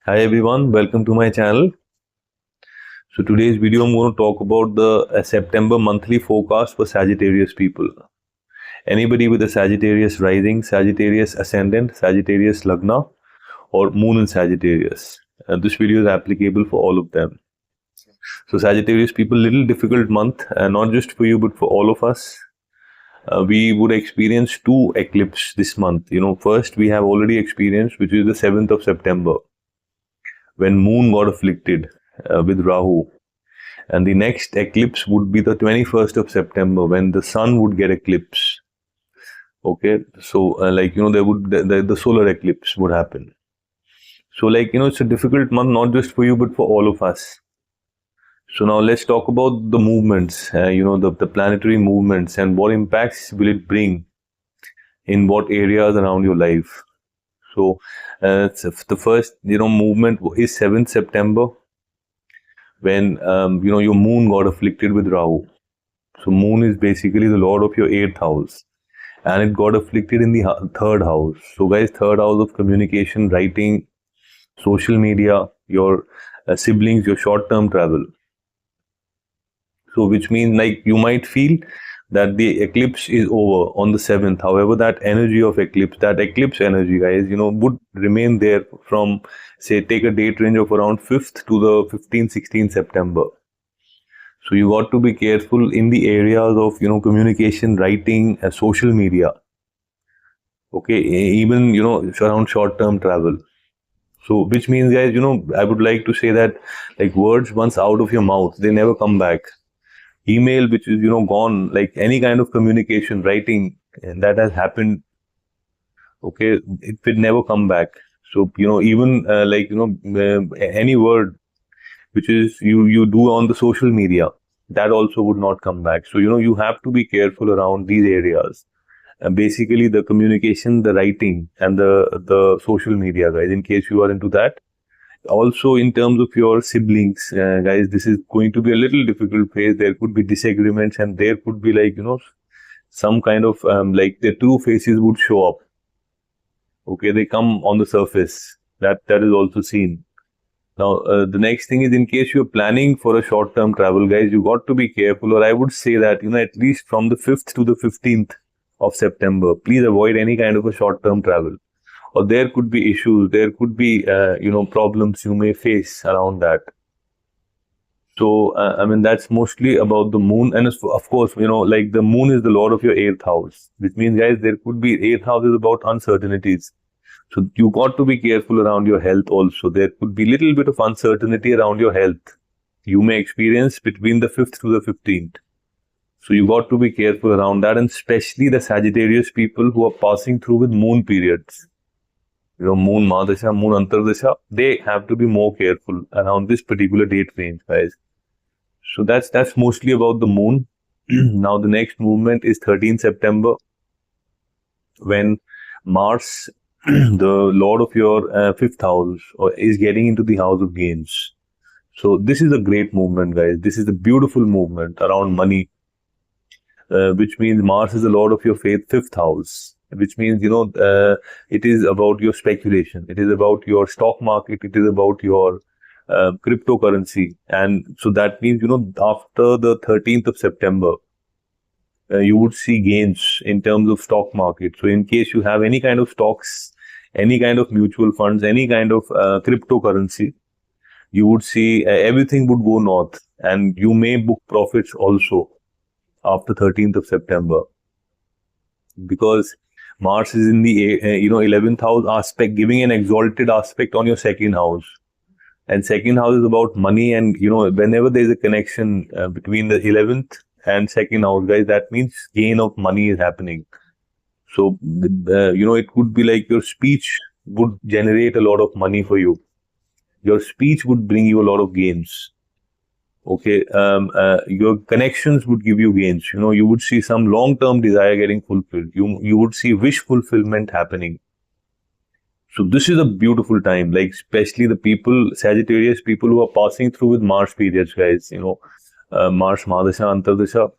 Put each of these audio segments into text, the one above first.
Hi everyone, welcome to my channel. So today's video I'm going to talk about the September monthly forecast for Sagittarius people. Anybody with a Sagittarius rising, Sagittarius ascendant, Sagittarius lagna or moon in Sagittarius. This video is applicable for all of them. So Sagittarius people, little difficult month, not just for you but for all of us. We would experience two eclipses this month. First we have already experienced, which is the 7th of September, when moon got afflicted with Rahu. And the next eclipse would be the 21st of September, when the sun would get eclipse. Okay, so the solar eclipse would happen. So it's a difficult month, not just for you but for all of us. So now let's talk about the movements, the planetary movements, and what impacts will it bring in what areas around your life. So the first movement is 7th September, when your moon got afflicted with Rahu. So moon is basically the lord of your 8th house, and it got afflicted in the 3rd house. So guys, 3rd house of communication, writing, social media, your siblings, your short-term travel. So which means you might feel that the eclipse is over on the 7th. However, that energy of eclipse, that eclipse energy, guys, would remain there from, say, take a date range of around 5th to the 15th, 16th September. So you got to be careful in the areas of, communication, writing, social media. Okay, even, around short-term travel. So which means, guys, I would like to say that words once out of your mouth, they never come back. Email which is gone, any kind of communication, writing, and that has happened, okay, it will never come back. So even any word which is you do on the social media, that also would not come back. So you have to be careful around these areas, basically the communication, the writing, and the social media, guys, in case you are into that. Also, in terms of your siblings, guys, this is going to be a little difficult phase. There could be disagreements, and there could be some kind of their true faces would show up. Okay, they come on the surface. That is also seen. Now, the next thing is, in case you're planning for a short-term travel, guys, you got to be careful, or I would say that, at least from the 5th to the 15th of September, please avoid any kind of a short-term travel. Or there could be issues, there could be, problems you may face around that. So, that's mostly about the moon. And of course, the moon is the lord of your 8th house, which means, guys, there could be 8th house is about uncertainties. So you got to be careful around your health also. There could be little bit of uncertainty around your health you may experience between the 5th to the 15th. So you got to be careful around that, and especially the Sagittarius people who are passing through with moon periods. Moon Mahadasha, Moon Antardasha, they have to be more careful around this particular date range, guys. So that's mostly about the moon. Now the next movement is 13th September, when Mars, the lord of your 5th house, is getting into the house of gains. So this is a great movement, guys. This is a beautiful movement around money, which means Mars is the lord of your 5th house. Which means, it is about your speculation. It is about your stock market. It is about your cryptocurrency. And so that means, after the 13th of September, you would see gains in terms of stock market. So in case you have any kind of stocks, any kind of mutual funds, any kind of cryptocurrency, you would see everything would go north, and you may book profits also after 13th of September. Because Mars is in the 11th house aspect, giving an exalted aspect on your 2nd house, and 2nd house is about money. And whenever there is a connection between the 11th and 2nd house, guys, that means gain of money is happening. So it could be like your speech would generate a lot of money for you. Your speech would bring you a lot of gains. Okay, your connections would give you gains. You would see some long-term desire getting fulfilled. You would see wish fulfillment happening. So this is a beautiful time, especially the people, Sagittarius people who are passing through with Mars periods, guys. Mars Mahadasha, Antardasha,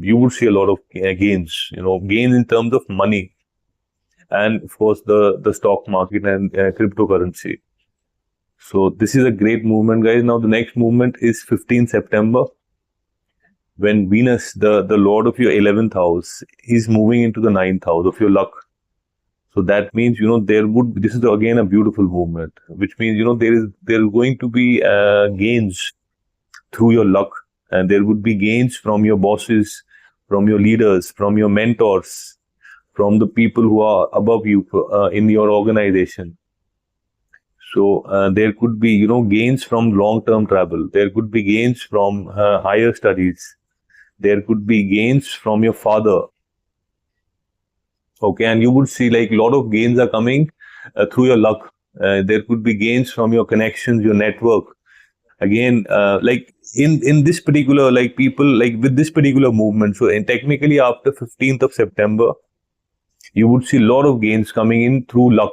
you would see a lot of gains. Gains in terms of money, and of course the stock market and cryptocurrency. So this is a great movement, guys. Now the next movement is 15th September, when Venus, the lord of your 11th house, is moving into the 9th house of your luck. So that means, this is again a beautiful movement, which means, there is going to be gains through your luck, and there would be gains from your bosses, from your leaders, from your mentors, from the people who are above you in your organization. So there could be, gains from long-term travel. There could be gains from higher studies. There could be gains from your father. Okay, and you would see like a lot of gains are coming through your luck. There could be gains from your connections, your network. Again, like in this particular, like people, like with this particular movement. So technically after 15th of September, you would see a lot of gains coming in through luck,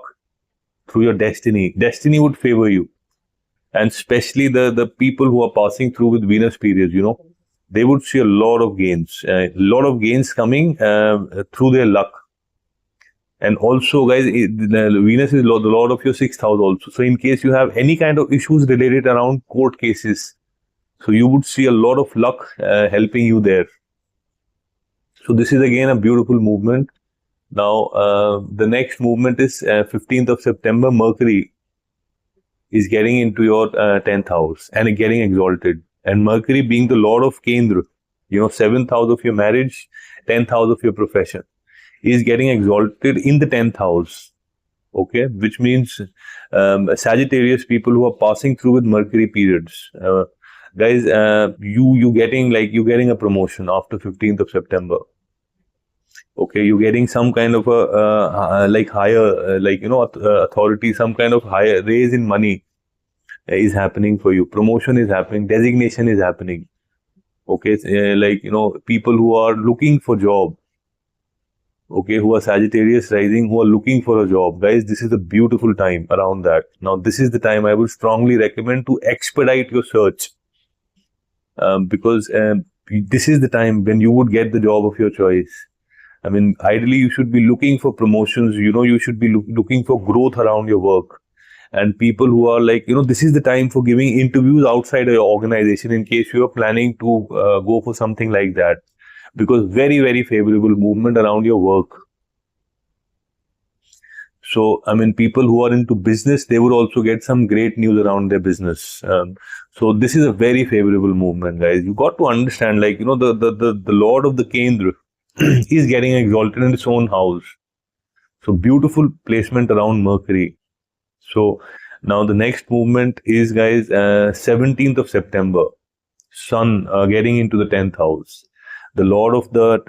through your destiny. Destiny would favor you. And especially the people who are passing through with Venus periods, they would see a lot of gains. A lot of gains coming through their luck. And also, guys, Venus is the lord of your 6th house also. So in case you have any kind of issues related around court cases, so you would see a lot of luck helping you there. So this is again a beautiful movement. Now, the next movement is 15th of September, Mercury is getting into your 10th house and getting exalted. And Mercury being the lord of Kendra, 7th house of your marriage, 10th house of your profession, is getting exalted in the 10th house. Okay, which means Sagittarius people who are passing through with Mercury periods, guys, you're getting a promotion after 15th of September. Okay, you're getting some kind of a like higher, authority, some kind of higher raise in money is happening for you. Promotion is happening, designation is happening. Okay, people who are looking for job. Okay, who are Sagittarius rising, who are looking for a job. Guys, this is a beautiful time around that. Now, this is the time I would strongly recommend to expedite your search. Because this is the time when you would get the job of your choice. I mean, ideally, you should be looking for promotions. You should be looking for growth around your work. And people who are like, this is the time for giving interviews outside your organization in case you are planning to go for something like that. Because very, very favorable movement around your work. So, I mean, people who are into business, they would also get some great news around their business. So this is a very favorable movement, guys. You got to understand, like, the lord of the Kendra is getting exalted in its own house. So beautiful placement around Mercury. So now the next movement is, guys, 17th of September, Sun getting into the 10th house. The lord of the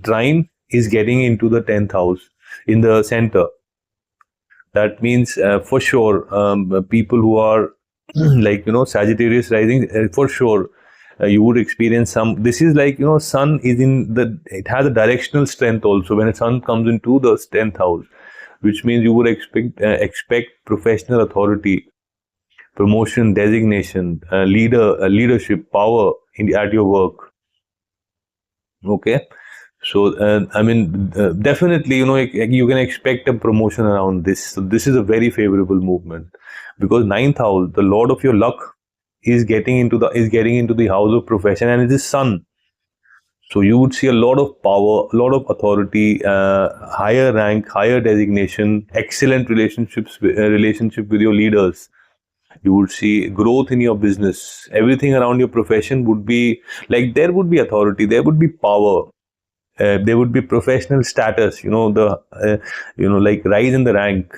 trine is getting into the 10th house in the center. That means for sure, people who are like, Sagittarius rising, for sure, you would experience some. This is like, sun is it has a directional strength also when a sun comes into the 10th house, which means you would expect professional authority, promotion, designation, leadership, power at your work. Okay, so I mean, definitely, you can expect a promotion around this. So this is a very favorable movement because 9th house, the lord of your luck, is getting into the house of profession, and it is Sun. So you would see a lot of power, a lot of authority, higher rank, higher designation, excellent relationship with your leaders. You would see growth in your business. Everything around your profession would be like, there would be authority, there would be power, there would be professional status. Like rise in the rank.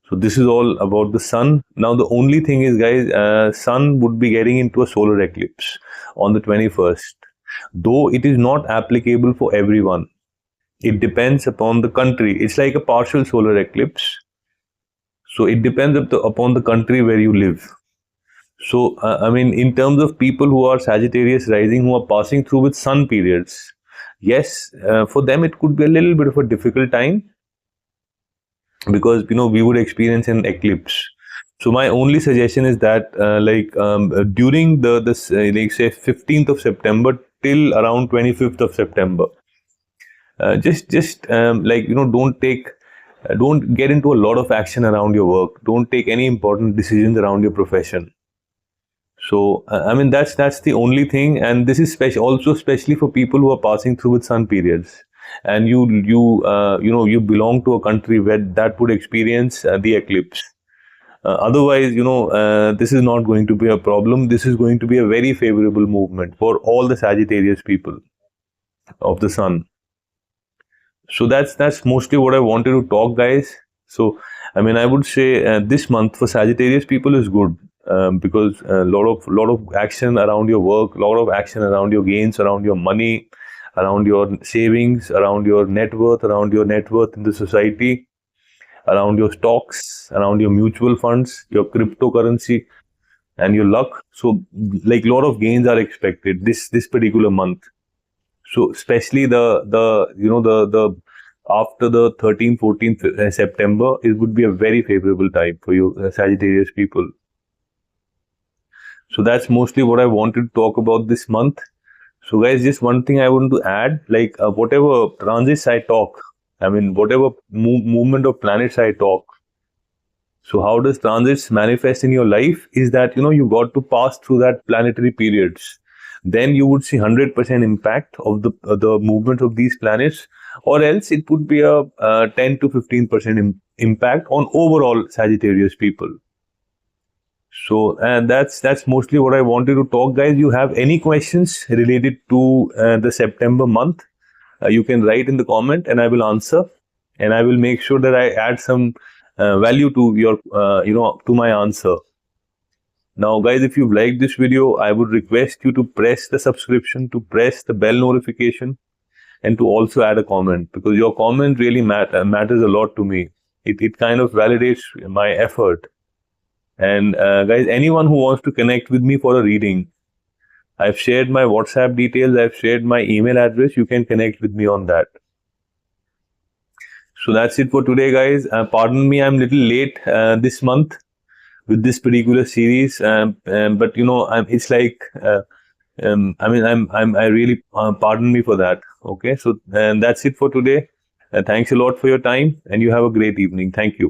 So this is all about the sun. Now the only thing is, guys, sun would be getting into a solar eclipse on the 21st. Though it is not applicable for everyone. It depends upon the country. It's like a partial solar eclipse. So it depends upon the country where you live. So, I mean, in terms of people who are Sagittarius rising, who are passing through with sun periods, yes, for them it could be a little bit of a difficult time because, we would experience an eclipse. So my only suggestion is that, during say 15th of September till around 25th of September, don't take Don't get into a lot of action around your work. Don't take any important decisions around your profession. So I mean that's the only thing, and this is also especially for people who are passing through with sun periods, and you belong to a country where that would experience the eclipse. Otherwise, this is not going to be a problem. This is going to be a very favorable movement for all the Sagittarius people of the sun. So that's mostly what I wanted to talk, guys. So I mean, I would say this month for Sagittarius people is good, because a lot of action around your work, a lot of action around your gains, around your money, around your savings, around your net worth in the society, around your stocks, around your mutual funds, your cryptocurrency, and your luck. So like a lot of gains are expected this particular month. So especially the after the 13th, 14th September, it would be a very favorable time for you Sagittarius people. So that's mostly what I wanted to talk about this month. So guys, just one thing I want to add, like whatever transits I talk, I mean whatever movement of planets I talk. So how does transits manifest in your life is that you got to pass through that planetary periods. Then you would see 100% impact of the movement of these planets, or else it would be a 10 to 15% impact on overall Sagittarius people. So that's mostly what I wanted to talk, guys. You have any questions related to the September month, you can write in the comment and I will answer, and I will make sure that I add some value to your to my answer. Now guys, if you've liked this video, I would request you to press the subscription, to press the bell notification, and to also add a comment, because your comment really matters a lot to me. It kind of validates my effort. And guys, anyone who wants to connect with me for a reading, I've shared my WhatsApp details, I've shared my email address. You can connect with me on that. So that's it for today, guys. Pardon me, I'm a little late this month with this particular series, but it's like I really pardon me for that. Okay, so that's it for today. Thanks a lot for your time, and you have a great evening. Thank you.